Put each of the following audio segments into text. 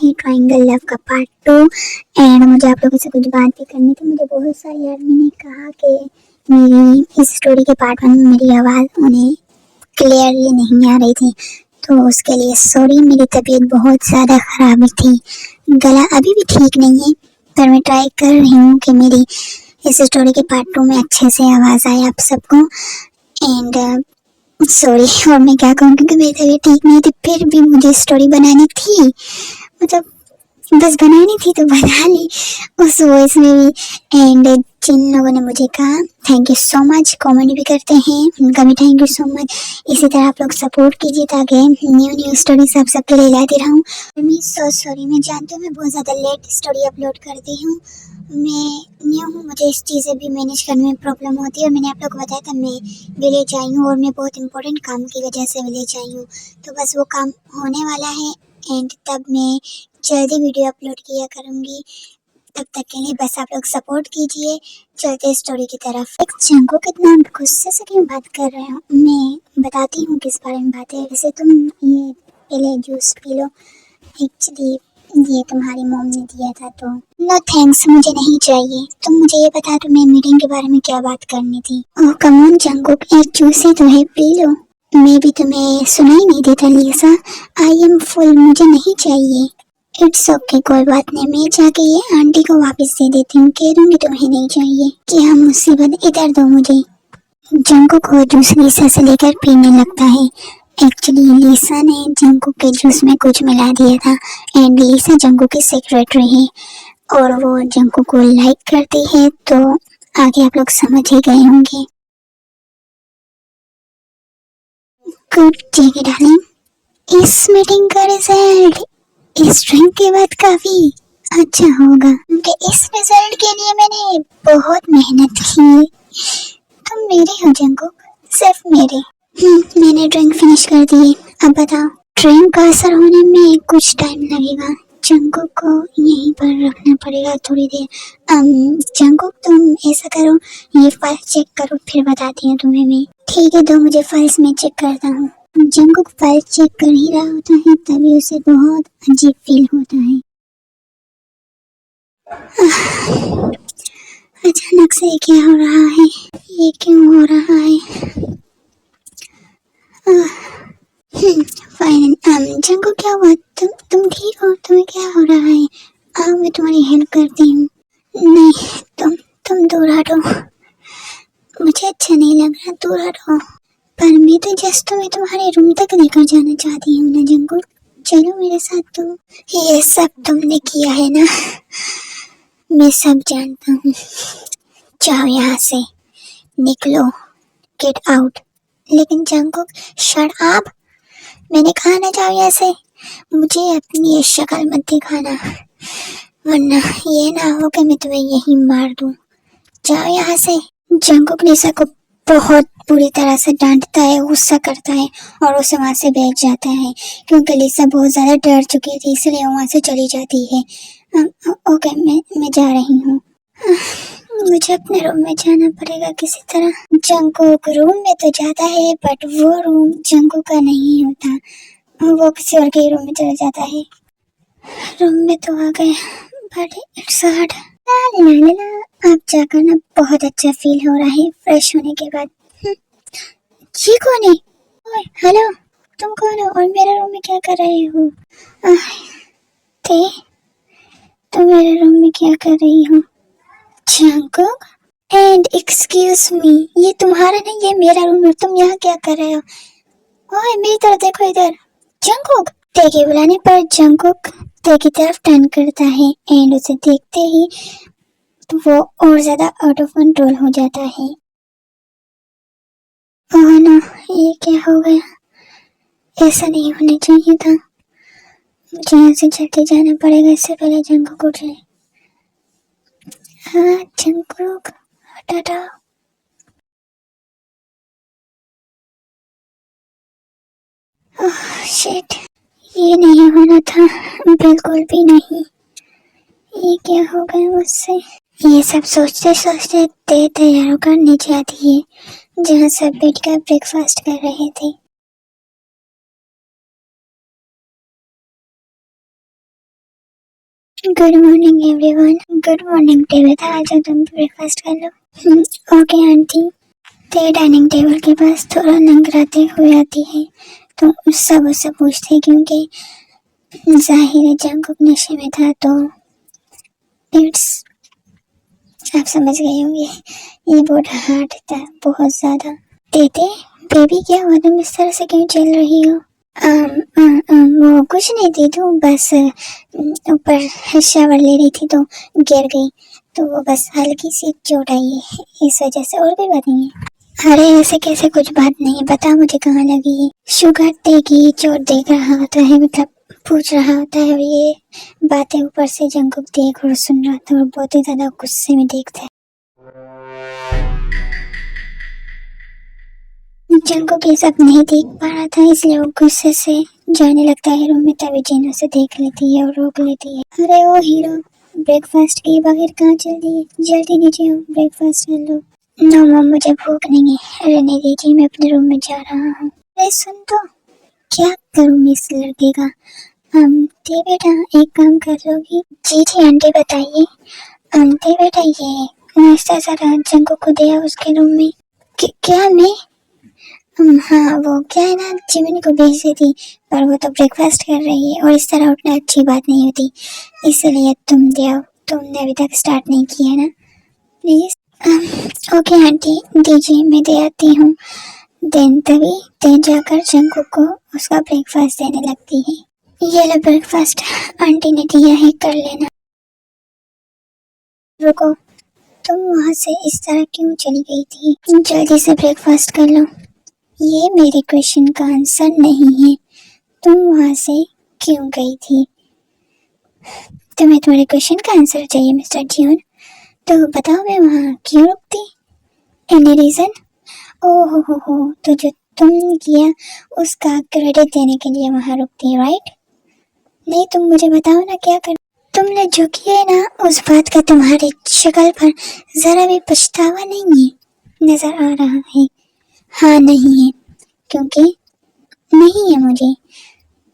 हैं triangle love का part 2। And मुझे आप लोगों से कुछ बात भी करनी थी। मुझे बहुत सारी आदमी ने कहा कि मेरी इस स्टोरी के पार्ट 1 में मेरी आवाज़ उन्हें क्लियरली नहीं आ रही थी, तो उसके लिए सॉरी। मेरी तबीयत बहुत ज़्यादा ख़राब थी, गला अभी भी ठीक नहीं है, पर मैं ट्राई कर रही हूँ कि मेरी इस स्टोरी के पार्ट 2 में अच्छे से आवाज़ आए आप सबको। एंड सॉरी, और मैं क्या कहूँ, क्योंकि मेरी तबीयत ठीक नहीं थी, फिर भी मुझे स्टोरी बनानी थी, मतलब बस बनानी थी तो बना ली उस वॉइस में भी। एंड जिन लोगों ने मुझे कहा thank you so much, comment भी करते हैं, उनका भी थैंक यू सो मच। इसी तरह आप लोग सपोर्ट कीजिए ताकि न्यू स्टोरीज आप सबके लिए लाती रहूँ। मैं सो सॉरी, मैं जानती हूँ मैं बहुत ज़्यादा लेट स्टोरी अपलोड करती हूँ, मैं न्यू हूँ, मुझे इस चीज़ें भी मैनेज करने में प्रॉब्लम होती है। और मैंने आप लोग को बताया था मैं विलेज आई हूँ और मैं बहुत इंपॉर्टेंट काम की वजह से विलेज आई हूँ, तो बस वो काम होने वाला है एंड तब मैं जल्दी वीडियो अपलोड किया करूँगी। तब तक के लिए बस आप लोग सपोर्ट कीजिए। चलते स्टोरी की तरफ। एक जंगो कितना गुस्से से क्यों बात कर रहे हो, मैं बताती हूँ किस बारे में बात है। वैसे तुम ये पहले जूस पी लो, एक्चुअली ये तुम्हारी मॉम ने दिया था, तो नो थैंक्स, मुझे नहीं चाहिए। तुम मुझे ये बता दो मैं मीटिंग के बारे में क्या बात करनी थी। ओह कम ऑन जंगुक, एक जूस ही तो है, पी लो। मैं भी तुम्हें सुनाई नहीं देता लीसा, आई एम फुल, मुझे नहीं चाहिए। इट्स ओके, कोई बात नहीं, मैं जाके ये आंटी को वापस दे देती हूँ, कह दूंगी तुम्हें नहीं चाहिए। क्या मुसीबत, इधर दो मुझे। जंगुक को जूस लीसा से लेकर पीने लगता है। एक्चुअली लीसा ने जंगुक के जूस में कुछ मिला दिया था एंड लीसा जंगुक की सेक्रेटरी है और वो जंगुक को लाइक करती है, तो आगे आप लोग समझ ही गए होंगे। गुड डे डार्लिंग, इस मीटिंग का रिजल्ट इस ड्रिंक के बाद काफी अच्छा होगा, क्योंकि इस रिजल्ट के लिए मैंने बहुत मेहनत की। तुम मेरे हो जंगुक, सिर्फ मेरे। मैंने ड्रिंक फिनिश कर दी, अब बताओ। ड्रिंक का असर होने में कुछ टाइम लगेगा, जंगुक को यहीं पर रखना पड़ेगा थोड़ी देर। जंगुक तुम ऐसा करो, ये फाइल चेक करो, फिर बताती हूँ तुम्हें मैं। ठीक है, दो मुझे फाइल्स में चेक करता हूँ। जंगुक फाइल चेक कर ही रहा होता है, तभी उसे बहुत अजीब फील होता है। अचानक से क्या हो रहा है, ये क्यों हो रहा है? फाइन। जंगुक क्या हुआ, तुम ठीक हो, तुम्हें क्या हो रहा है? आओ मैं तुम्हारी हेल्प करती हूँ। नहीं, तुम दूर हटो, मुझे अच्छा नहीं लग रहा, दूर हटो। पर मैं तो जस्ट तुम्हें तुम्हारे रूम तक लेकर जाना चाहती हूँ ना जंगुक, चलो मेरे साथ। तुम ये सब तुमने किया है ना, मैं सब जानता हूँ। जाओ यहाँ से, निकलो, गेट आउट। लेकिन जंगुक शट अप, मैंने कहा ना जाओ यहाँ से। मुझे अपनी ये शक्ल मत दिखाना, वरना ये ना हो कि मैं तुम्हें यही मार दूँ। जाओ यहाँ से। जंगुक लीसा को बहुत बुरी तरह से डांटता है, गुस्सा करता है और उसे वहाँ से भेज जाता है, क्योंकि लीसा बहुत ज़्यादा डर चुकी थी, इसलिए वहाँ से चली जाती है। ओके, मैं जा रही हूँ। मुझे अपने रूम में जाना पड़ेगा किसी तरह। जंगुक रूम में तो जाता है, बट वो रूम जंगुक का नहीं होता, वो किसी और के रूम में चला जाता है। रूम में तो आ गया, बट इट्स हार्ड। अब जाकर ना बहुत अच्छा फील हो रहा है फ्रेश होने के बाद। ये कौन है? ओए हेलो, तुम कौन हो और मेरे रूम में क्या कर रहे हो? ते तुम मेरे रूम में क्या कर रही हो? जंगुक, एंड एक्सक्यूज मी, ये तुम्हारा नहीं, ये मेरा रूम है, तुम यहाँ क्या कर रहे हो? ओए मेरी तरफ देखो इधर। जंगुक, ते के बुलाने पर जंगुक ते की तरफ टर्न करता है एंड उसे देखते ही वो और ज्यादा आउट ऑफ कंट्रोल हो जाता है। ओह नो, ये क्या हो गया, ऐसा नहीं होना चाहिए था। मुझे यहाँ से जल्दी जाना पड़ेगा, इससे पहले जंगुक उठ जाए। हाँ जंगुक, हटा। ओह शिट, ये नहीं होना था, बिल्कुल भी नहीं। ये क्या हो गया मुझसे? ये सब सोचते सोचते ते तैयार होकर नीचे आती है, जहाँ सब बैठकर ब्रेकफास्ट कर रहे थे। Good morning everyone. Good morning table था, आज तुम ब्रेकफास्ट कर लो। Okay aunty. ते डाइनिंग टेबल के पास थोड़ा लंगड़ाते हुए आती है तो सब उससे पूछते क्योंकि जाहिर है जंकुक नशे में था, तो इट्स आप समझ गए होंगे ये बहुत हार्ड था, बहुत ज्यादा। तेते बेबी क्या हुआ, तुम इस तरह से क्यों चल रही हो? वो कुछ नहीं थी, तो बस ऊपर शावर ले रही थी तो गिर गई, तो वो बस हल्की सी चोट आई है इस वजह से, और कोई बात नहीं है। अरे ऐसे कैसे, कुछ बात नहीं है, बता मुझे कहाँ लगी है। शुगर देगी चोट देख रहा होता है, मतलब पूछ रहा होता है, और ये बातें ऊपर से जंकुक देख और सुन रहा था और बहुत ही ज्यादा गुस्से में देखता है। जंकुक ये सब नहीं देख पा रहा था, इसलिए वो गुस्से से जाने लगता है रूम में, तभी जीन उसे देख लेती है और रोक लेती है। अरे ओ हीरो, ब्रेकफास्ट किए बगैर कहाँ चल रही है? जल्दी नीचे आओ, ब्रेकफास्ट कर लो। नो मम, मुझे भूख नहीं है, रहने दीजिए, मैं अपने रूम में जा रहा हूँ। अरे सुन तो, क्या करूँ इस लड़के का? ते बेटा एक काम कर लोगी? जी जी आंटी बताइए। ते बेटा ये नाश्ता जरा जंकुक को दे आओ उसके रूम में। क्या मैं? हाँ वो क्या है ना, जिमिन को भेज देती, पर वो तो ब्रेकफास्ट कर रही है और इस तरह उठना अच्छी बात नहीं होती, इसलिए तुम दे आओ, तुमने अभी तक स्टार्ट नहीं किया ना, प्लीज। ओके आंटी, दीजिए मैं दे आती हूँ। देन तभी ते जाकर जंकुक को उसका ब्रेकफास्ट देने लगती है। ये लो ब्रेकफास्ट, आंटी ने दिया है, कर लेना। रुको, तुम वहाँ से इस तरह क्यों चली गई थी? जल्दी से ब्रेकफास्ट कर लो। ये मेरे क्वेश्चन का आंसर नहीं है, तुम वहाँ से क्यों गई थी? तुम्हें तुम्हारे क्वेश्चन का आंसर चाहिए मिस्टर जियोन, तो बताओ मैं वहाँ क्यों रुकती? Any reason? ओह हो, तो जो तुम किया उसका क्रेडिट देने के लिए वहाँ रुकती, राइट? नहीं, तुम मुझे बताओ ना क्या कर। तुमने जो किया है ना, उस बात का तुम्हारी शक्ल पर जरा भी पछतावा नहीं है नजर आ रहा है। हाँ नहीं है, क्योंकि नहीं है मुझे,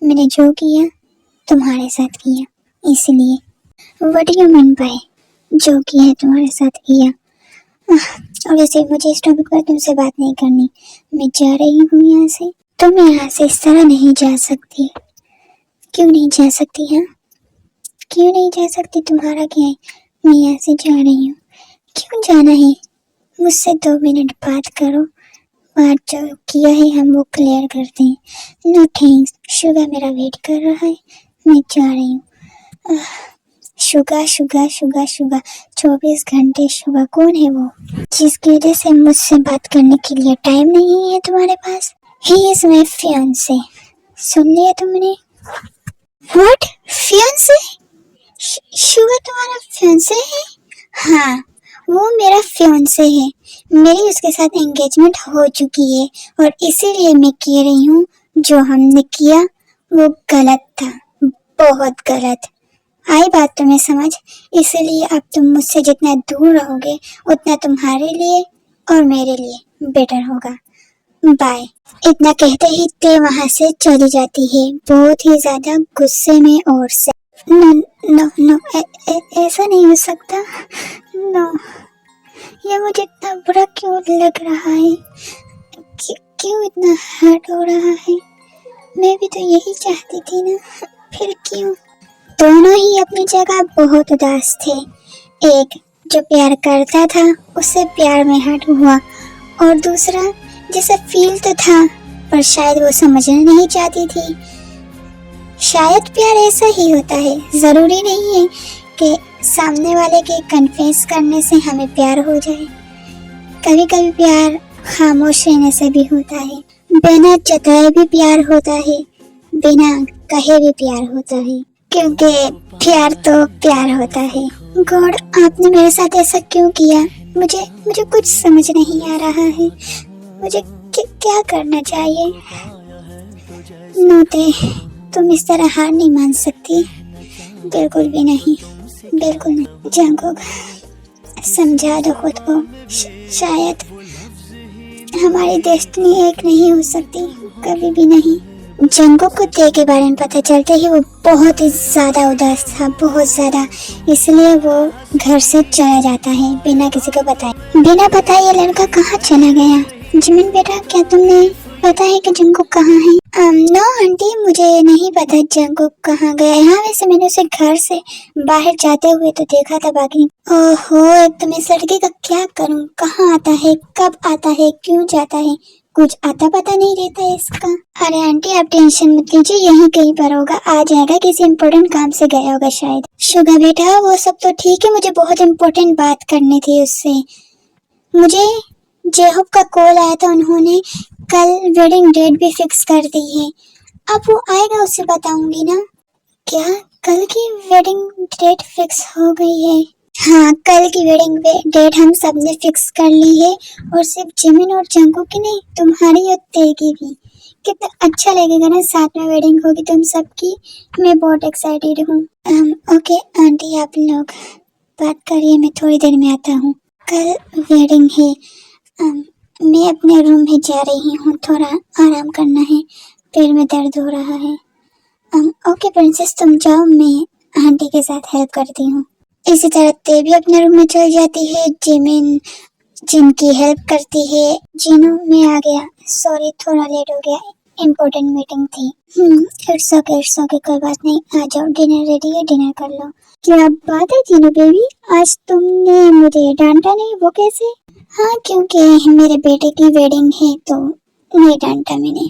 मैंने जो किया तुम्हारे साथ किया, इसलिए। What do you mean by जो किया है तुम्हारे साथ किया? और वैसे मुझे इस टॉपिक पर तुमसे बात नहीं करनी, मैं जा रही हूँ यहाँ से। तुम यहाँ से इस तरह नहीं जा सकती। क्यों नहीं जा सकती? हाँ क्यों नहीं जा सकती, तुम्हारा क्या है? मैं यहाँ से जा रही हूँ। क्यों जाना है? मुझसे 2 मिनट बात करो, बात जो किया है हम वो क्लियर करते हैं। नो थैंक्स, शुगा मेरा वेट कर रहा है, मैं जा रही हूँ। शुगा शुगा शुगा शुगा 24 घंटे शुगा कौन है वो, जिसकी वजह से मुझसे बात करने के लिए टाइम नहीं है तुम्हारे पास? He is my fiance. सुन लिया तुमने? What, fiance? शुगा तुम्हारा फियांसे है? हाँ वो मेरा फियांसे है, मेरी उसके साथ एंगेजमेंट हो चुकी है और इसीलिए मैं कह रही हूँ जो हमने किया वो गलत था, बहुत गलत। आई बात तुम्हें समझ? इसलिए अब तुम मुझसे जितना दूर रहोगे उतना तुम्हारे लिए और मेरे लिए बेटर होगा। बाय। इतना कहते ही ते वहाँ से चली जाती है, बहुत ही ज्यादा गुस्से में और से। नो नो नो, ऐसा नहीं हो सकता। नो, ये मुझे इतना बुरा क्यों लग रहा है? क्यों इतना हर्ट हो रहा है? मैं भी तो यही चाहती थी ना, फिर क्यों? दोनों ही अपनी जगह बहुत उदास थे। एक जो प्यार करता था उससे प्यार में हर्ट हुआ, और दूसरा जिसे फील तो था पर शायद वो समझना नहीं चाहती थी। शायद प्यार ऐसा ही होता है, जरूरी नहीं है कि सामने वाले के कन्फेस करने से हमें प्यार हो जाए। कभी कभी प्यार खामोश रहने से भी होता है, बिना जताए भी प्यार होता है, बिना कहे भी प्यार होता है, क्योंकि प्यार तो प्यार होता है। गॉड, आपने मेरे साथ ऐसा क्यों किया? मुझे कुछ समझ नहीं आ रहा है, मुझे क्या करना चाहिए? नोते, तुम इस तरह हार नहीं मान सकती, बिल्कुल भी नहीं, बिल्कुल नहीं। जंकुक, समझा दो खुद को, शायद हमारी डेस्टिनी एक नहीं हो सकती, कभी भी नहीं। जंगकुक को ते के बारे में पता चलते ही वो बहुत ही ज्यादा उदास था, बहुत ज्यादा। इसलिए वो घर से चला जाता है बिना किसी को बताए। बिना बताए ये लड़का कहाँ चला गया? जिमिन बेटा, क्या तुमने पता है कि जंगकुक कहाँ है? नो आंटी, मुझे नहीं पता जंगकुक कहाँ गया है। हाँ, वैसे मैंने उसे घर से बाहर जाते हुए तो देखा था, बाकी। ओहो, तुम इस लड़के का क्या करूँ? कहाँ आता है, कब आता है, क्यों जाता है, कुछ आता पता नहीं रहता है इसका। अरे आंटी, आप टेंशन मत लीजिए, यहीं कहीं पर होगा, आ जाएगा। किसी इम्पोर्टेंट काम से गया होगा शायद। शुगा बेटा, वो सब तो ठीक है, मुझे बहुत इम्पोर्टेंट बात करनी थी उससे। मुझे जेहोप का कॉल आया था, उन्होंने कल वेडिंग डेट भी फिक्स कर दी है। अब वो आएगा, उसे बताऊंगी ना। क्या कल की वेडिंग डेट फिक्स हो गई है? हाँ, कल की वेडिंग डेट हम सब ने फिक्स कर ली है, और सिर्फ जिमिन और जंगकुक की नहीं, तुम्हारी और ते की भी। कितना अच्छा लगेगा ना, साथ में वेडिंग होगी तुम सबकी। मैं बहुत एक्साइटेड हूँ। ओके आंटी, आप लोग बात करिए, मैं थोड़ी देर में आता हूँ। कल वेडिंग है। मैं अपने रूम में जा रही हूँ, थोड़ा आराम करना है, पैर में दर्द हो रहा है। ओके प्रिंसेस, तुम जाओ, मैं आंटी के साथ हेल्प करती हूँ। इसी तरह ते भी अपने रूम में चल जाती है। जिमिन जिनकी हेल्प करती है। जिनू, मैं आ गया, सॉरी थोड़ा लेट हो गया, इम्पोर्टेंट मीटिंग थी। इट्स ओके, कोई बात नहीं, आ जाओ, डिनर रेडी है, डिनर कर लो। क्या बात है जिनू बेबी, आज तुमने मुझे डांटा नहीं, वो कैसे? हाँ, क्योंकि मेरे बेटे की वेडिंग है तो नहीं डांटा मैंने।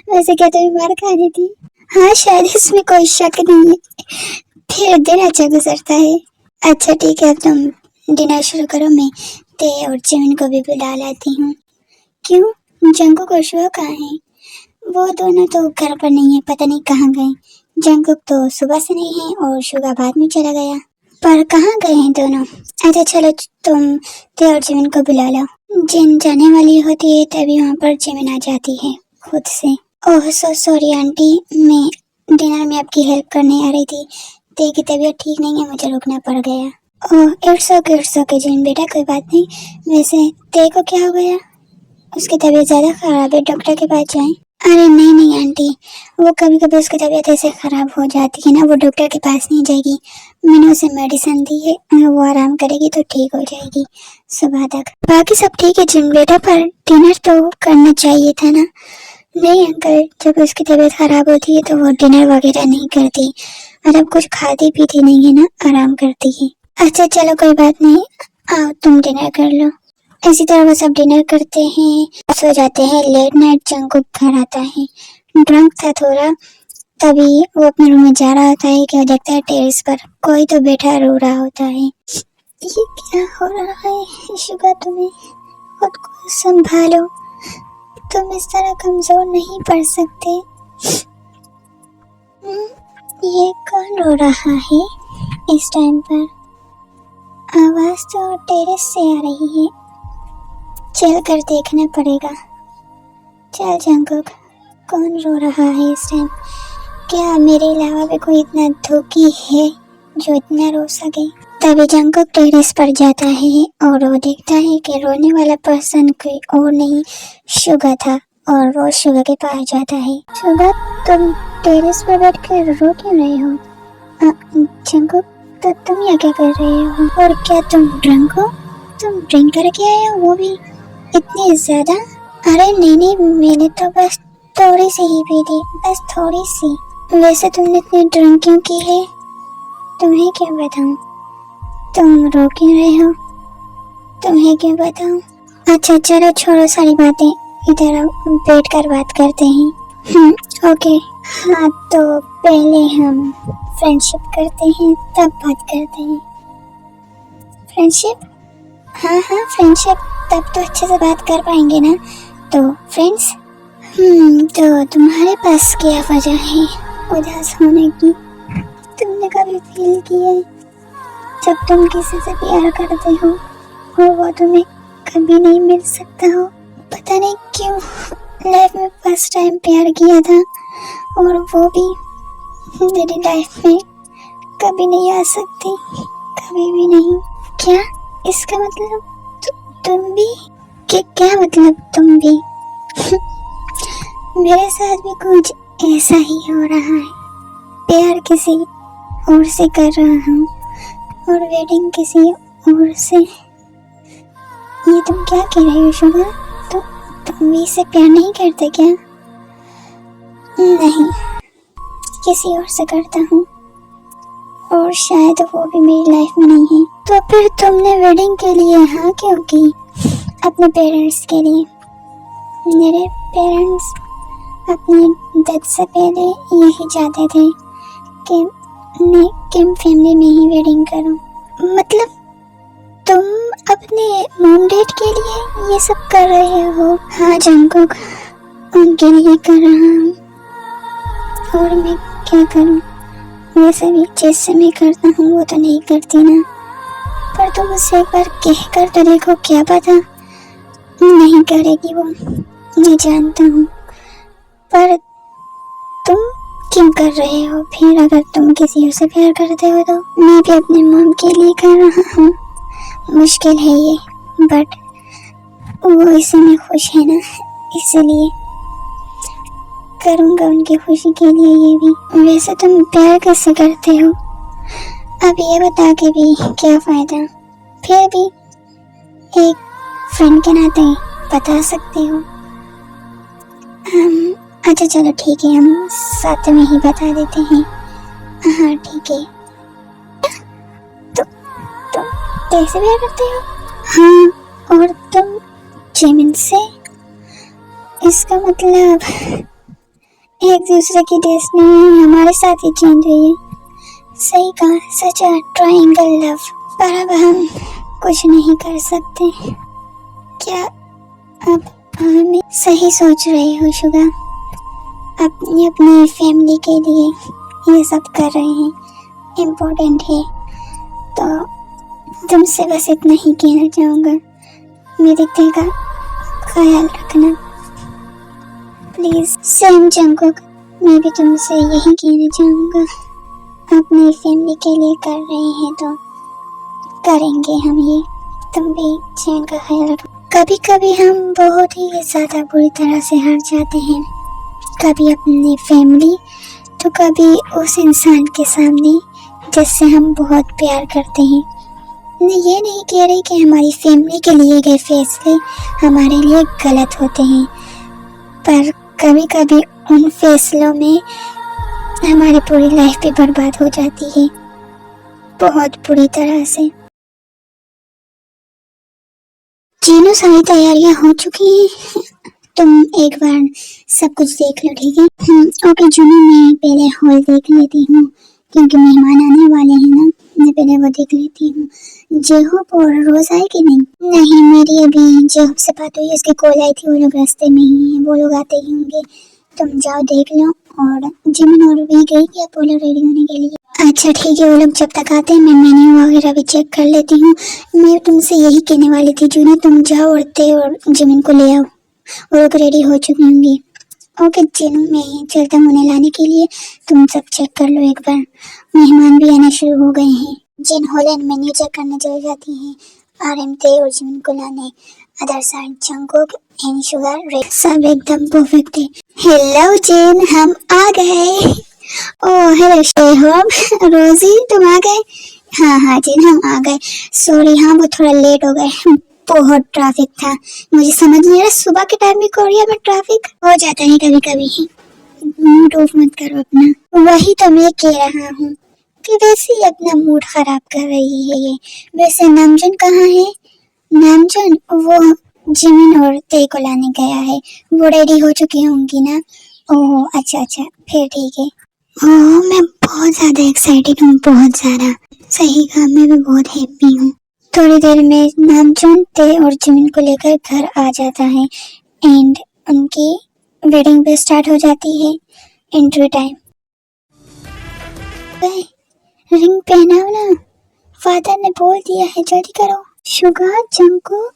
वैसे क्या तुम्हें मार खानी थी? हाँ, शायद इसमें कोई शक नहीं है, फिर दिन अच्छा गुजरता है। अच्छा ठीक है, अब तुम डिनर शुरू करो, मैं ते और जिमिन को भी बुला लाती हूँ। क्यों, जंगकुक और शुगा कहाँ है? वो दोनों तो घर पर नहीं है, पता नहीं कहाँ गए। जंगकुक तो सुबह से नहीं है और शुगा बाद में चला गया, पर कहाँ गए हैं दोनों? अच्छा चलो, तुम ते और जिमिन को बुला लो। जिन जाने वाली होती है तभी वहाँ पर जिमिन आ जाती है खुद से। ओह सो सॉरी आंटी, मैं डिनर में आपकी हेल्प करने आ रही थी। ते की तबीयत ठीक नहीं है, मुझे रुकना पड़ गया। ओह इट्स ओके जिन बेटा, कोई बात नहीं। वैसे ते को क्या हो गया? उसकी तबीयत ज़्यादा खराब है, डॉक्टर के पास जाएं। अरे नहीं आंटी, वो कभी कभी उसकी तबीयत ऐसे खराब हो जाती है ना, वो डॉक्टर के पास नहीं जाएगी। मैंने उसे मेडिसिन दी है, वो आराम करेगी तो ठीक हो जाएगी सुबह तक। बाकी सब ठीक है जिन बेटा, पर डिनर तो करना चाहिए था ना। नहीं अंकल, जब उसकी तबीयत खराब होती है तो वो डिनर वगैरह नहीं करती, और अब कुछ खाती पीती नहीं है ना, आराम करती है। अच्छा चलो कोई बात नहीं, आओ तुम डिनर कर लो। इसी तरह वो सब डिनर करते हैं, सो जाते हैं। लेट नाइट जंगकुक घर आता है, ड्रंक था थोड़ा, तभी वो अपने रूम में जा रहा होता है कि वो देखता है टेरेस पर कोई तो बैठा रो रहा होता है। ये क्या हो रहा है शुगा, तुम्हें खुद को संभालो, तुम इस तरह कमजोर नहीं पड़ सकते। ये कौन रो रहा है इस टाइम पर? आवाज तो टेरेस से आ रही है, चल कर देखना पड़ेगा। चल जंगकुक, कौन रो रहा है इस टाइम? क्या मेरे अलावा भी कोई इतना धोखी है जो इतना रो सके? तभी जंगकुक टेरेस पर जाता है और वो देखता है कि रोने वाला पर्सन कोई और नहीं, शुगा था, और वो शुगा के पास जाता है। शुगा, तुम टेरेस पर बैठ कर रो क्यों रहे हो? जंगकुक, तो तुम यहाँ क्या कर रहे हो? और क्या तुम ड्रंक हो? तुम ड्रिंक करके आए हो, वो भी इतनी ज्यादा? अरे नहीं, मैंने तो बस थोड़ी सी ही पी थी, बस थोड़ी सी। वैसे तुमने इतनी ड्रिंक क्यों की है? तुम्हें क्यों बताऊं? तुम रो क्यों रहे हो? तुम्हें क्यों बताऊं? अच्छा चलो छोड़ो सारी बातें, इधर बैठ कर बात करते हैं। ओके। हाँ, तो पहले हम फ्रेंडशिप करते हैं, तब बात करते हैं। फ्रेंडशिप? हाँ फ्रेंडशिप, तब तो अच्छे से बात कर पाएंगे ना। तो फ्रेंड्स, तो तुम्हारे पास क्या वजह है उदास होने की? तुमने कभी फील किया है जब तुम किसी से प्यार करते हो और वो तुम्हें कभी नहीं मिल सकता हो? पता नहीं क्यों लाइफ में फर्स्ट टाइम प्यार किया था, और वो भी मेरी लाइफ में कभी नहीं आ सकती, कभी भी नहीं। क्या इसका मतलब तुम भी? क्या मतलब तुम भी? मेरे साथ भी कुछ ऐसा ही हो रहा है। प्यार किसी और से कर रहा हूँ और वेडिंग किसी और से। ये तुम क्या कह रही हो शुभा? तुम भी इससे प्यार नहीं करते क्या? नहीं, किसी और से करता हूँ और शायद वो भी मेरी लाइफ में नहीं है। तो फिर तुमने वेडिंग के लिए हाँ क्यों की? अपने पेरेंट्स के लिए। मेरे पेरेंट्स अपने डेथ से पहले यही चाहते थे कि मैं किम फैमिली में ही वेडिंग करूं। मतलब तुम अपने मॉम डैड के लिए ये सब कर रहे हो? हाँ जंगकुक, उनके लिए कर रहा हूँ। और मैं क्या करूँ? वैसे भी जैसे मैं करता हूँ वो तो नहीं करती ना। पर तुम मुझसे एक बार कह कर तो देखो, क्या पता नहीं करेगी वो, मैं जानता हूँ। पर तुम क्यों कर रहे हो फिर? अगर तुम किसी और से प्यार करते हो तो। मैं भी अपने मॉम के लिए कर रहा हूँ। मुश्किल है ये, बट वो इसी में खुश है ना, इसलिए करूँगा उनकी खुशी के लिए ये भी। वैसे तुम प्यार कैसे करते हो? अब ये बता के भी क्या फ़ायदा? फिर भी एक फ्रेंड के नाते बता सकते हो। अच्छा चलो ठीक है, हम साथ में ही बता देते हैं। हाँ ठीक है। तुम कैसे प्यार करते हो? हाँ, और तुम जिमिन से? इसका मतलब एक दूसरे की डेस्टिनी हमारे साथ ही चेंज हुई है। सही कहा, सच अ ट्रायंगल लव। पर अब हम कुछ नहीं कर सकते। क्या अब हमें सही सोच रही हो शुगा? अपनी अपनी फैमिली के लिए ये सब कर रहे हैं, इम्पोर्टेंट है। तो तुमसे बस इतना ही कहना चाहूँगा, मेरे दिल का ख्याल रखना प्लीज। सेम जंगकुक, मैं भी तुमसे यही कहना चाहूँगा, अपनी फैमिली के लिए कर रहे हैं तो करेंगे हम ये। तुम भी चैन का ख्याल रखो। कभी कभी हम बहुत ही ज़्यादा बुरी तरह से हार जाते हैं, कभी अपनी फैमिली तो कभी उस इंसान के सामने जिससे हम बहुत प्यार करते हैं। मैं ये नहीं कह रही कि हमारी फैमिली के लिए गए फैसले हमारे लिए गलत होते हैं, पर कभी कभी उन फैसलों में हमारी पूरी लाइफ भी बर्बाद हो जाती है, बहुत बुरी तरह से। तीनों सारी तैयारियां हो चुकी हैं, तुम एक बार सब कुछ देख लो, ठीक है? ओके जुनू, मैं पहले हॉल देख लेती हूँ क्योंकि मेहमान आने वाले हैं ना, मैं पहले वो देख लेती हूँ। जेहोप और रोज आए कि नहीं? नहीं, मेरी अभी जेहोप से बात हुई, उसकी कॉल आई थी, वो लोग रास्ते में ही हैं, वो लोग आते ही होंगे। तुम जाओ देख लो। और जिमिन और भी गई क्या पोलो रेडी होने के लिए? अच्छा ठीक है, वो लोग जब तक आते हैं मैं मेन्यू वगैरह भी चेक कर लेती हूँ। मैं तुमसे यही कहने वाली थी जुनू, तुम जाओ और ते और जिमिन को ले आओ, वो लोग रेडी हो चुकी होंगी। ओके जिनू, मैं चलता हूँ उन्हें लाने के लिए, तुम सब चेक कर लो एक बार। मेहमान भी आना शुरू हो गए हैं। जिन हॉलैंड मेन्यू चेक करने चली जाती हैं, आरएम ते और जिमिन को लाने। Other side Jungkook and sugar red, सब एकदम परफेक्ट है। हेलो जिन, हम आ गए। ओह हेलो शेहोब, रोजी तुम आ गए? हाँ हाँ जिन, हम आ गए। सॉरी, हाँ वो थोड़ा लेट हो गए, बहुत ट्रैफिक था। मुझे समझ नहीं आ रहा, सुबह के टाइम में कोरिया में ट्रैफिक हो जाता है कभी कभी। मूड ऑफ मत करो अपना। वही तो मैं कह रहा हूँ कि वैसे ही अपना मूड खराब कर रही है ये। वैसे नामजन कहाँ है? नामजन वो जिमिन और ते को लाने गया है, वो रेडी हो चुकी होंगी ना? ओह अच्छा अच्छा, फिर ठीक है। ओह मैं बहुत ज्यादा एक्साइटेड हूँ, बहुत ज्यादा। सही कहा, मैं भी बहुत हैप्पी हूँ। थोड़ी देर में नामजन ते और जिमिन को लेकर घर आ जाता है एंड उनकी वेडिंग भी स्टार्ट हो जाती है। Entry time. रिंग पहनाओ ना, फादर ने बोल दिया है, जल्दी करो। शुगा जंगकुक,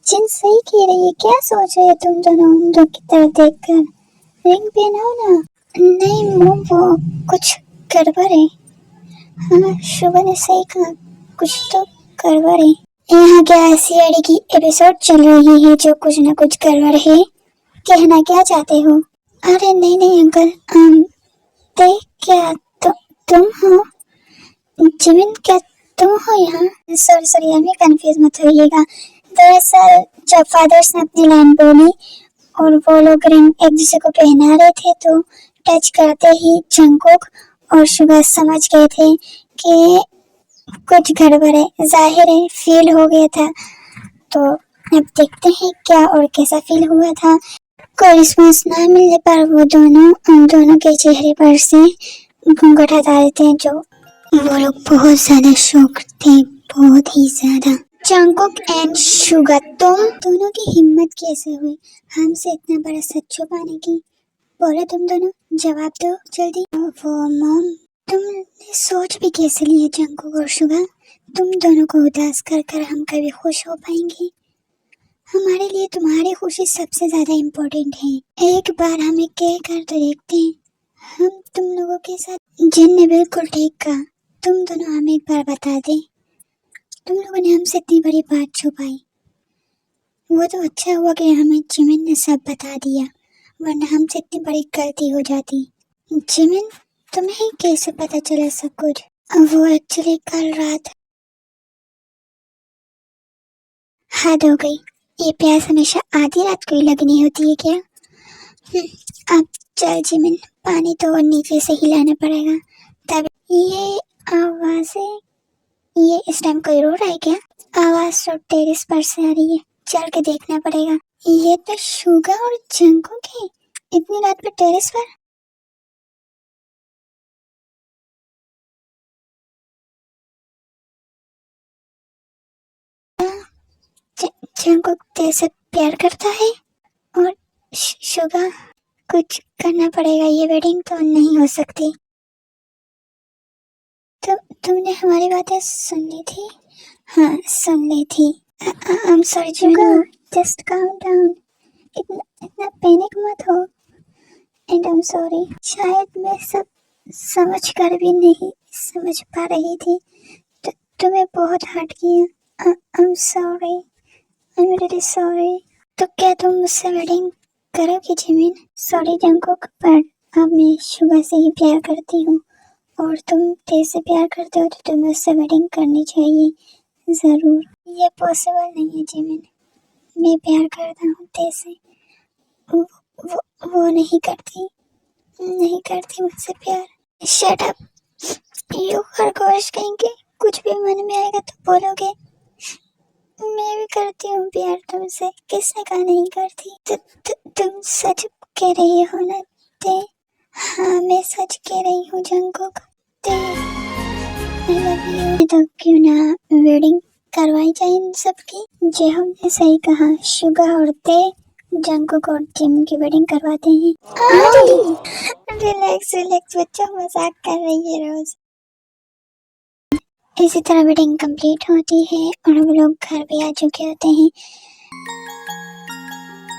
जिन सही कह रही है, क्या सोच रहे हो तुम दोनों उन दो की तरफ देखकर? रिंग पहनाओ ना। नहीं मॉम, वो कुछ गड़बड़ है। हाँ शुगा ने सही कहा, कुछ तो गड़बड़ है। यहाँ क्या सीआईडी की एपिसोड चल रही है जो कुछ न कुछ गड़बड़ है? कहना क्या चाहते हो? अरे नहीं नहीं अंकल, ते क्या तुम हो? जिमिन क्या तुम हो यहाँ? सॉरी सॉरी, हमें कंफ्यूज मत होइएगा। दरअसल जब फादर्स ने अपनी लाइन बोली और वो लोग रिंग एक दूसरे को पहना रहे थे तो टच करते ही जंगकुक और सुगा समझ गए थे कि कुछ गड़बड़ है। जाहिर है फील हो गया था। तो अब देखते हैं क्या और कैसा फील हुआ था। कोई रिस्पॉन्स ना मिलने पर वो दोनों उन दोनों के चेहरे पर से घूंघट हटा देते हैं। जो वो लोग बहुत ज्यादा शौक थे, बहुत ही ज्यादा। जंगकुक एंड सुगा, तुम दोनों की हिम्मत कैसे हुई हमसे इतना बड़ा सच छुपाने की? बोलो तुम दोनों, जवाब दो जल्दी। वो मॉम, तुमने सोच भी कैसे लिया जंगकुक और सुगा? तुम दोनों को उदास कर कर हम कभी खुश हो पाएंगे? हमारे लिए तुम्हारी खुशी सबसे ज्यादा इम्पोर्टेंट है। एक बार हमें कह कर तो देखते हैं। हम तुम लोगों के साथ। जिन ने बिल्कुल ठीक कहा, तुम दोनों हमें एक बार बता दे, तुम लोगों ने हमसे इतनी बड़ी बात छुपाई। वो तो अच्छा हुआ कि हमें जिमिन ने सब बता दिया, वरना हमसे इतनी बड़ी गलती हो जाती। जिमिन, तुम्हें कैसे पता चला सब कुछ? वो एक्चुअली कल रात। हद हो गई, ये प्यास हमेशा आधी रात को ही लगनी होती है क्या? अब चल जिमिन, पानी तो नीचे से ही लाना पड़ेगा। तब ये आवाजें, ये इस टाइम कोई रो रहा है क्या? आवाज तो टेरेस पर से आ रही है, चल के देखना पड़ेगा। ये तो शुगा और जंगकुक है, इतनी रात पर टेरेस पर। जंगकुक तेरे से प्यार करता है और शुगा, कुछ करना पड़ेगा, ये वेडिंग तो नहीं हो सकती। तुमने हमारी बातें सुन ली थी? हाँ सुन ली थी। I am sorry Jimin, just calm down, इतना इतना पैनिक मत हो। एंड आई एम सॉरी, शायद मैं सब समझ कर भी नहीं समझ पा रही थी। तुम्हें बहुत हर्ट किया। I am sorry, I am really sorry. तो क्या तुम मुझसे वेडिंग करोगी जिमिन? सॉरी जंगकुक, पर अब मैं शुगा से ही प्यार करती हूँ और तुम तेरे से प्यार करते हो तो तुम्हें उससे वेडिंग करनी चाहिए जरूर। ये पॉसिबल नहीं है जिमिन, मैं प्यार करता हूँ तेरे से। वो, वो नहीं करती मुझसे प्यार। शट अप, यू खरगोश कहेंगे, कुछ भी मन में आएगा तो बोलोगे। मैं भी करती हूँ प्यार तुमसे, किसने कहा नहीं करती? तुम सच कह रही हो ना ते? हाँ मैं सच कह रही हूँ जंगकुक, ते आई लव यू। तो क्यों ना वेडिंग करवाई जाए इन सबकी। जे हमने सही कहा, शुगा और ते जंगकुक और जिम की वेडिंग करवाते हैं। रिलैक्स रिलैक्स बच्चों, मजाक कर रही है रोज। इसी तरह वेडिंग कंप्लीट होती है और वो लोग घर भी आ चुके होते हैं।